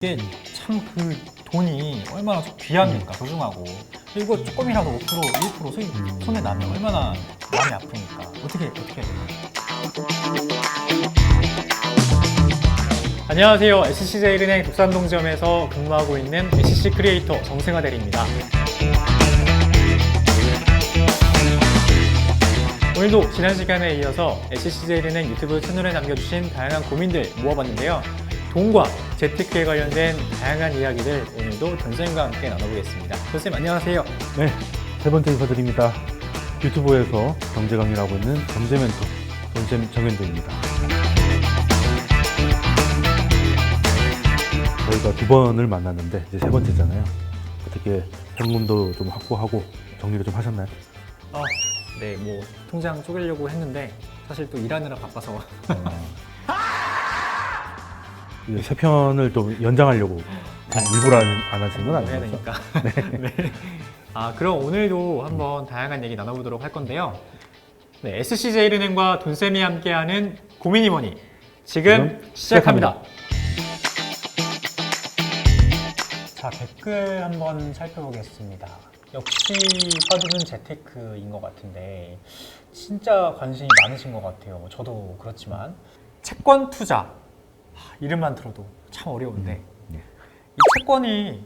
이게 참 그 돈이 얼마나 귀하니까 소중하고 이거 조금이라도 5% 1% 수익 손에 나면 얼마나 마음이 아프니까 어떻게 해야 되나? 안녕하세요. SC제일은행 독산동점에서 근무하고 있는 SC 크리에이터 정승화 대리입니다. 오늘도 지난 시간에 이어서 SC제일은행 유튜브 채널에 남겨주신 다양한 고민들 모아봤는데요. 돈과 재테크에 관련된 다양한 이야기들 오늘도 전쌤과 함께 나눠보겠습니다. 전쌤 안녕하세요. 네, 세 번째 인사드립니다. 유튜브에서 경제 강의를 하고 있는 경제멘토 전쌤 정현도입니다. 저희가 두 번을 만났는데 이제 세 번째잖아요. 어떻게 현금도 좀 확보하고 정리를 좀 하셨나요? 네, 뭐 통장 쪼개려고 했는데 사실 또 일하느라 바빠서 이제 세 편을 좀 연장하려고 일부러 안 하시는 건 해야 아니죠? 되니까. 네. 그럼 오늘도 한번 다양한 얘기 나눠보도록 할 건데요. 네, SC제일은행과 돈쌤이 함께하는 고민이 뭐니 지금 시작합니다. 자, 댓글 한번 살펴보겠습니다. 역시 빠지는 재테크인 것 같은데 진짜 관심이 많으신 것 같아요. 저도 그렇지만 채권 투자 이름만 들어도 참 어려운데 이 채권이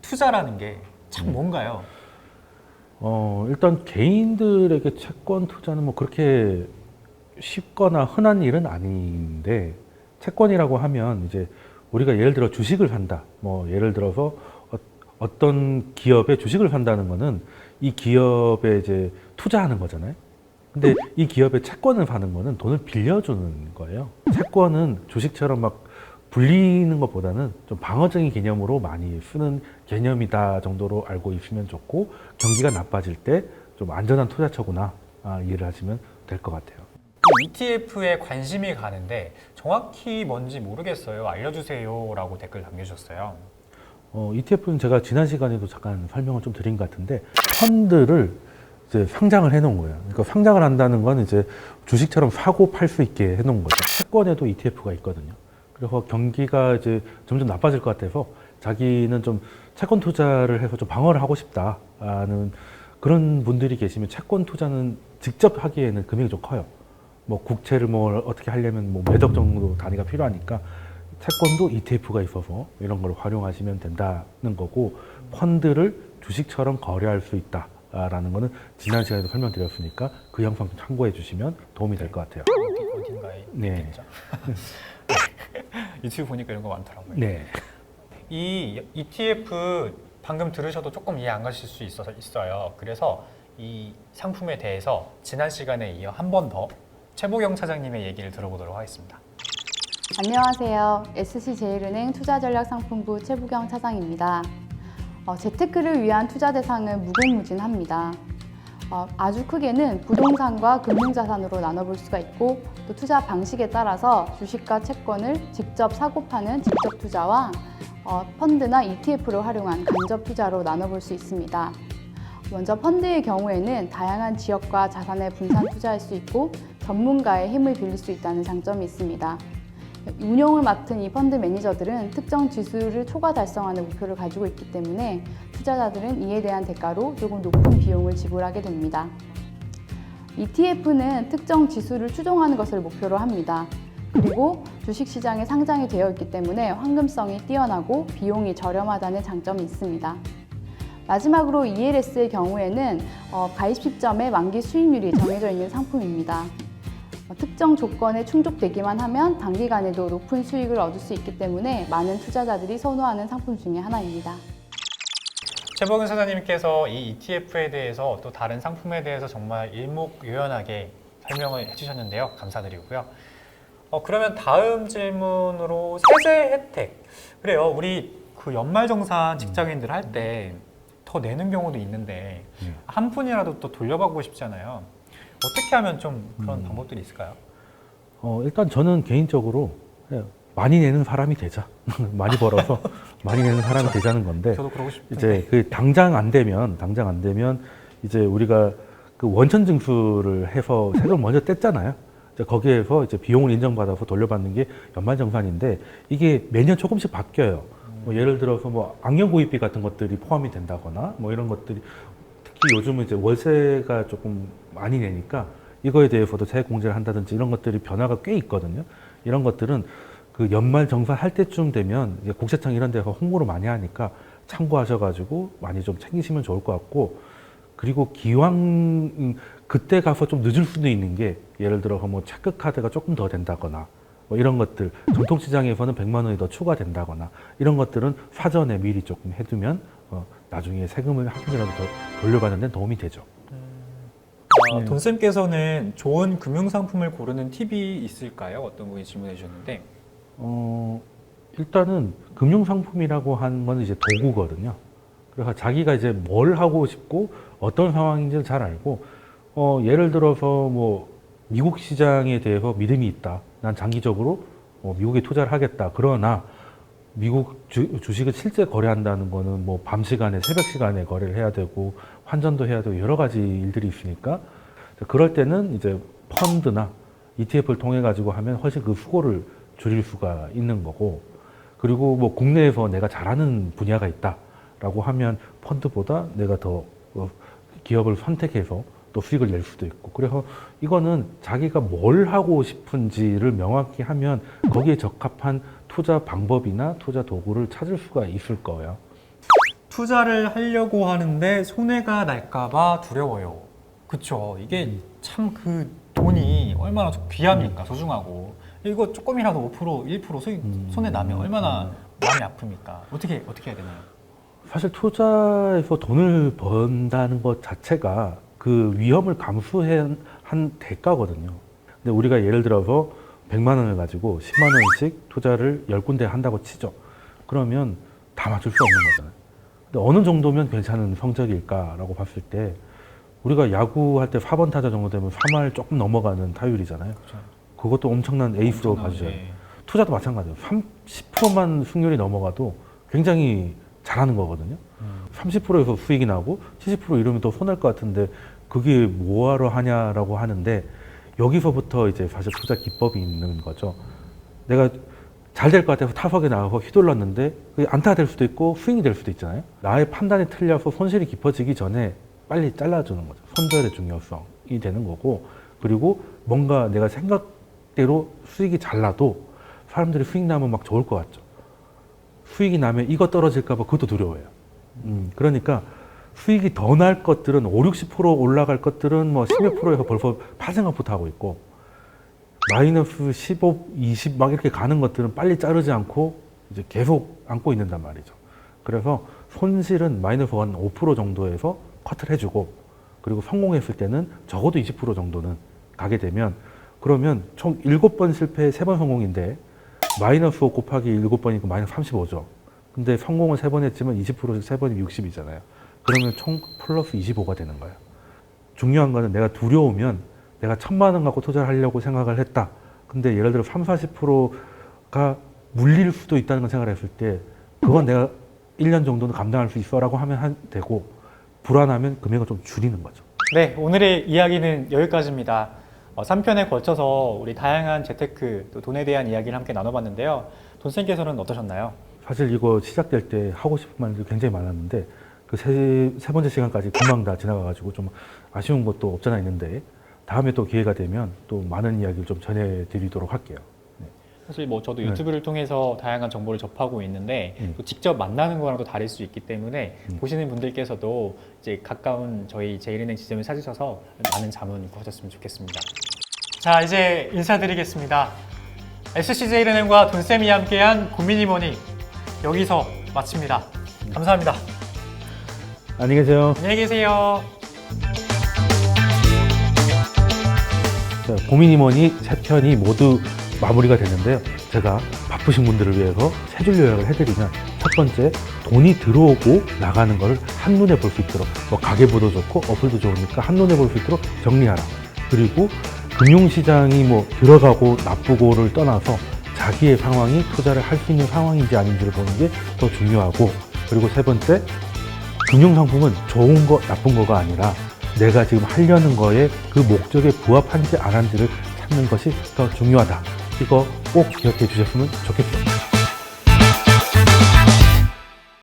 투자라는 게 참 뭔가요? 일단 개인들에게 채권 투자는 뭐 그렇게 쉽거나 흔한 일은 아닌데, 채권이라고 하면 이제 우리가 예를 들어 주식을 산다. 뭐 예를 들어서 어떤 기업의 주식을 산다는 거는 이 기업에 이제 투자하는 거잖아요. 근데 이 기업의 채권을 사는 거는 돈을 빌려주는 거예요. 채권은 주식처럼 막 불리는 것보다는 좀 방어적인 개념으로 많이 쓰는 개념이다 정도로 알고 있으면 좋고, 경기가 나빠질 때 좀 안전한 투자처구나 이해를 하시면 될 것 같아요. ETF에 관심이 가는데 정확히 뭔지 모르겠어요. 알려주세요 라고 댓글 남겨주셨어요. ETF는 제가 지난 시간에도 잠깐 설명을 좀 드린 것 같은데, 펀드를 이제 상장을 해놓은 거예요. 그러니까 상장을 한다는 건 이제 주식처럼 사고 팔 수 있게 해놓은 거죠. 채권에도 ETF가 있거든요. 그래서 경기가 이제 점점 나빠질 것 같아서 자기는 좀 채권 투자를 해서 좀 방어를 하고 싶다는 그런 분들이 계시면, 채권 투자는 직접 하기에는 금액이 좀 커요. 뭐 국채를 뭐 어떻게 하려면 뭐 몇억 정도 단위가 필요하니까 채권도 ETF가 있어서 이런 걸 활용하시면 된다는 거고, 펀드를 주식처럼 거래할 수 있다라는 거는 지난 시간에도 설명드렸으니까 그 영상 좀 참고해 주시면 도움이 될 것 같아요. 어딘가에 네. 있겠죠? 유튜브 보니까 이런 거 많더라고요. 네. 이 ETF 방금 들으셔도 조금 이해 안 가실 수 있어요. 그래서 이 상품에 대해서 지난 시간에 이어 한 번 더 최보경 차장님의 얘기를 들어보도록 하겠습니다. 안녕하세요. SC제일은행 투자전략상품부 최보경 차장입니다. 재테크를 위한 투자 대상은 무궁무진합니다. 아주 크게는 부동산과 금융자산으로 나눠볼 수가 있고, 또 투자 방식에 따라서 주식과 채권을 직접 사고 파는 직접 투자와 펀드나 ETF를 활용한 간접 투자로 나눠볼 수 있습니다. 먼저 펀드의 경우에는 다양한 지역과 자산에 분산 투자할 수 있고 전문가의 힘을 빌릴 수 있다는 장점이 있습니다. 운영을 맡은 이 펀드 매니저들은 특정 지수를 초과 달성하는 목표를 가지고 있기 때문에 투자자들은 이에 대한 대가로 조금 높은 비용을 지불하게 됩니다. ETF는 특정 지수를 추종하는 것을 목표로 합니다. 그리고 주식시장에 상장이 되어 있기 때문에 황금성이 뛰어나고 비용이 저렴하다는 장점이 있습니다. 마지막으로 ELS의 경우에는 가입 시점에 만기 수익률이 정해져 있는 상품입니다. 특정 조건에 충족되기만 하면 단기간에도 높은 수익을 얻을 수 있기 때문에 많은 투자자들이 선호하는 상품 중에 하나입니다. 최보경 차장님께서 이 ETF에 대해서 또 다른 상품에 대해서 정말 일목요연하게 설명을 해주셨는데요. 감사드리고요. 그러면 다음 질문으로 세제 혜택. 그래요. 우리 그 연말정산 직장인들 할 때 더 내는 경우도 있는데 한 푼이라도 또 돌려받고 싶잖아요. 어떻게 하면 좀 그런 방법들이 있을까요? 일단 저는 개인적으로 많이 내는 사람이 되자. 많이 벌어서 많이 내는 사람이 되자는 건데, 저도 그러고 싶은데. 이제 그 당장 안 되면 이제 우리가 그 원천 징수를 해서 세금을 먼저 뗐잖아요. 거기에서 이제 비용을 인정받아서 돌려받는 게 연말정산인데 이게 매년 조금씩 바뀌어요. 뭐 예를 들어서 뭐 악령 구입비 같은 것들이 포함이 된다거나 뭐 이런 것들이 특히 요즘은 이제 월세가 조금 많이 내니까 이거에 대해서도 세액 공제를 한다든지 이런 것들이 변화가 꽤 있거든요. 이런 것들은 그 연말 정산할 때쯤 되면 이제 국세청 이런 데서 홍보를 많이 하니까 참고하셔가지고 많이 좀 챙기시면 좋을 것 같고, 그리고 기왕 그때 가서 좀 늦을 수도 있는 게 예를 들어서 뭐 체크카드가 조금 더 된다거나 뭐 이런 것들, 전통시장에서는 100만 원이 더 추가된다거나 이런 것들은 사전에 미리 조금 해두면 나중에 세금을 한 푼이라도 더 돌려받는 데 도움이 되죠. 네. 돈쌤께서는 좋은 금융상품을 고르는 팁이 있을까요? 어떤 분이 질문해 주셨는데. 일단은 금융상품이라고 하는 건 이제 도구거든요. 그래서 자기가 이제 뭘 하고 싶고 어떤 상황인지를 잘 알고, 예를 들어서 뭐 미국 시장에 대해서 믿음이 있다. 난 장기적으로 미국에 투자를 하겠다. 그러나 미국 주식을 실제 거래한다는 거는 뭐 밤 시간에, 새벽 시간에 거래를 해야 되고 환전도 해야 되고 여러 가지 일들이 있으니까, 그럴 때는 이제 펀드나 ETF를 통해 가지고 하면 훨씬 그 수고를 줄일 수가 있는 거고, 그리고 뭐 국내에서 내가 잘하는 분야가 있다라고 하면 펀드보다 내가 더 기업을 선택해서 또 수익을 낼 수도 있고, 그래서 이거는 자기가 뭘 하고 싶은지를 명확히 하면 거기에 적합한 투자 방법이나 투자 도구를 찾을 수가 있을 거예요. 투자를 하려고 하는데 손해가 날까봐 두려워요. 그쵸. 이게 참 그 돈이 얼마나 귀합니까? 소중하고. 이거 조금이라도 5%, 1% 수익 손해 나면 얼마나 마음이 아픕니까? 어떻게 해야 되나요? 사실 투자에서 돈을 번다는 것 자체가 그 위험을 감수한 대가거든요. 근데 우리가 예를 들어서 100만 원을 가지고 10만 원씩 투자를 10군데 한다고 치죠. 그러면 다 맞출 수 없는 거잖아요. 근데 어느 정도면 괜찮은 성적일까라고 봤을 때, 우리가 야구할 때 4번 타자 정도 되면 3할 조금 넘어가는 타율이잖아요. 그렇죠. 그것도 엄청난 에이스로 봐주셔요. 네. 투자도 마찬가지예요. 30%만 승률이 넘어가도 굉장히 잘하는 거거든요. 30%에서 수익이 나고 70% 이러면 더 손할 것 같은데 그게 뭐하러 하냐라고 하는데, 여기서부터 이제 사실 투자 기법이 있는 거죠. 내가 잘 될 것 같아서 타석에 나가서 휘둘렀는데 그게 안타가 될 수도 있고 스윙이 될 수도 있잖아요. 나의 판단이 틀려서 손실이 깊어지기 전에 빨리 잘라주는 거죠. 손절의 중요성이 되는 거고, 그리고 뭔가 내가 생각대로 수익이 잘 나도 사람들이 수익 나면 막 좋을 것 같죠. 수익이 나면 이거 떨어질까 봐 그것도 두려워해요. 그러니까 수익이 더 날 것들은 5, 60% 올라갈 것들은 뭐 10몇 프로에서 벌써 파생각부터 하고 있고, 마이너스 15, 20 막 이렇게 가는 것들은 빨리 자르지 않고 이제 계속 안고 있는단 말이죠. 그래서 손실은 마이너스 한 5% 정도에서 커트를 해주고, 그리고 성공했을 때는 적어도 20% 정도는 가게 되면, 그러면 총 7번 실패 3번 성공인데 마이너스 5 곱하기 7번이니까 마이너스 35죠. 근데 성공을 3번 했지만 20%씩 3번이면 60이잖아요. 그러면 총 플러스 25가 되는 거예요. 중요한 거는 내가 두려우면 내가 1,000만 원 갖고 투자를 하려고 생각을 했다. 근데 예를 들어 3, 40%가 물릴 수도 있다는 걸 생각을 했을 때 그건 내가 1년 정도는 감당할 수 있어 라고 하면 되고, 불안하면 금액을 좀 줄이는 거죠. 네, 오늘의 이야기는 여기까지입니다. 3편에 걸쳐서 우리 다양한 재테크, 또 돈에 대한 이야기를 함께 나눠봤는데요. 돈쌤께서는 어떠셨나요? 사실 이거 시작될 때 하고 싶은 말들이 굉장히 많았는데 그 세 번째 시간까지 금방 다 지나가가지고 좀 아쉬운 것도 없잖아 있는데, 다음에 또 기회가 되면 또 많은 이야기를 좀 전해드리도록 할게요. 네. 사실 뭐 저도 유튜브를 통해서 다양한 정보를 접하고 있는데 또 직접 만나는 거랑 또 다를 수 있기 때문에 보시는 분들께서도 이제 가까운 저희 제일은행 지점을 찾으셔서 많은 자문 구하셨으면 좋겠습니다. 자, 이제 인사드리겠습니다. SC제일은행과 돈쌤이 함께한 고민이 뭐니 여기서 마칩니다. 감사합니다. 안녕히 계세요. 안녕히 계세요. 자, 고민이 뭐니 세 편이 모두 마무리가 됐는데요. 제가 바쁘신 분들을 위해서 세 줄 요약을 해드리면, 첫 번째, 돈이 들어오고 나가는 걸 한눈에 볼 수 있도록, 뭐 가계부도 좋고 어플도 좋으니까 한눈에 볼 수 있도록 정리하라. 그리고 금융시장이 뭐 들어가고 나쁘고를 떠나서 자기의 상황이 투자를 할 수 있는 상황인지 아닌지를 보는 게 더 중요하고, 그리고 세 번째, 금융상품은 좋은 거 나쁜 거가 아니라 내가 지금 하려는 거에 그 목적에 부합한지 안 한지를 찾는 것이 더 중요하다. 이거 꼭 기억해 주셨으면 좋겠습니다.